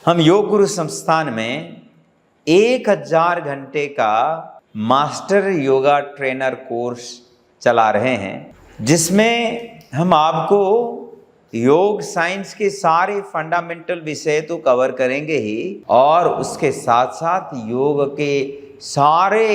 हम योग गुरु संस्थान में 1000 घंटे का मास्टर योगा ट्रेनर कोर्स चला रहे हैं, जिसमें हम आपको योग साइंस के सारे फंडामेंटल विषय तो कवर करेंगे ही, और उसके साथ साथ योग के सारे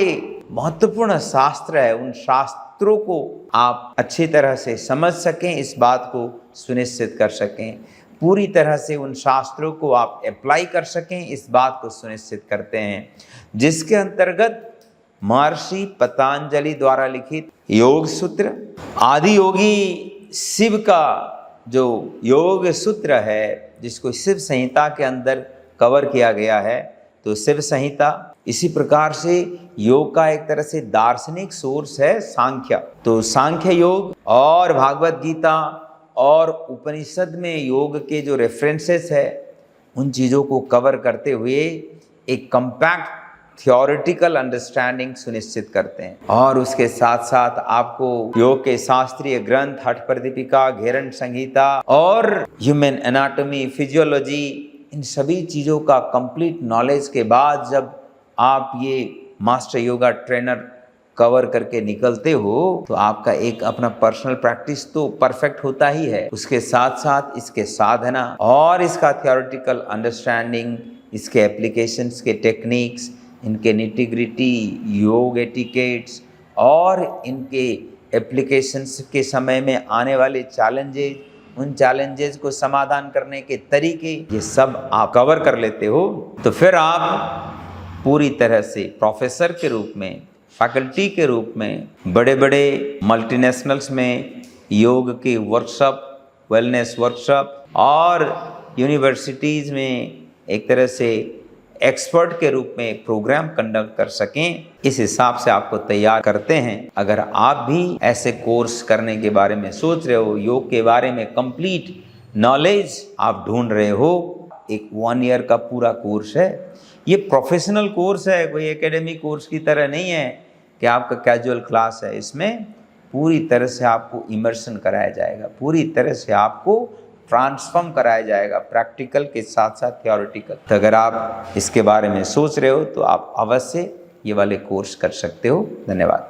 महत्वपूर्ण शास्त्र है, उन शास्त्रों को आप अच्छी तरह से समझ सकें, इस बात को सुनिश्चित कर सकें, पूरी तरह से उन शास्त्रों को आप अप्लाई कर सकें, इस बात को सुनिश्चित करते हैं, जिसके अंतर्गत महर्षि पतंजलि द्वारा लिखित योग सूत्र, आदि योगी शिव का जो योग सूत्र है, जिसको शिव संहिता के अंदर कवर किया गया है, तो शिव संहिता, इसी प्रकार से योग का एक तरह से दार्शनिक सोर्स है सांख्य, तो सांख्य योग और भागवत गीता और उपनिषद में योग के जो रेफरेंसेस है, उन चीज़ों को कवर करते हुए एक कम्पैक्ट थियोरेटिकल अंडरस्टैंडिंग सुनिश्चित करते हैं। और उसके साथ साथ आपको योग के शास्त्रीय ग्रंथ हठ प्रदीपिका, घेरन संहिता और ह्यूमन एनाटॉमी, फिजियोलॉजी, इन सभी चीज़ों का कंप्लीट नॉलेज के बाद जब आप ये मास्टर योगा ट्रेनर कवर करके निकलते हो, तो आपका एक अपना पर्सनल प्रैक्टिस तो परफेक्ट होता ही है, उसके साथ साथ इसके साधना और इसका थियोरेटिकल अंडरस्टैंडिंग, इसके एप्लीकेशंस के टेक्निक्स, इनके निटिग्रिटी, योग एटिकेट्स और इनके एप्लीकेशंस के समय में आने वाले चैलेंजेस, उन चैलेंजेस को समाधान करने के तरीके, ये सब आप कवर कर लेते हो, तो फिर आप पूरी तरह से प्रोफेसर के रूप में, फैकल्टी के रूप में बड़े बड़े मल्टीनेशनल्स में योग के वर्कशॉप, वेलनेस वर्कशॉप और यूनिवर्सिटीज़ में एक तरह से एक्सपर्ट के रूप में एक प्रोग्राम कंडक्ट कर सकें, इस हिसाब से आपको तैयार करते हैं। अगर आप भी ऐसे कोर्स करने के बारे में सोच रहे हो, योग के बारे में कंप्लीट नॉलेज आप ढूंढ रहे हो, एक 1 ईयर का पूरा कोर्स है, ये प्रोफेशनल कोर्स है, कोई एकेडमिक कोर्स की तरह नहीं है कि आपका कैजुअल क्लास है। इसमें पूरी तरह से आपको इमर्शन कराया जाएगा, पूरी तरह से आपको ट्रांसफॉर्म कराया जाएगा, प्रैक्टिकल के साथ साथ थियोरेटिकल। तो अगर आप इसके बारे में सोच रहे हो तो आप अवश्य ये वाले कोर्स कर सकते हो। धन्यवाद।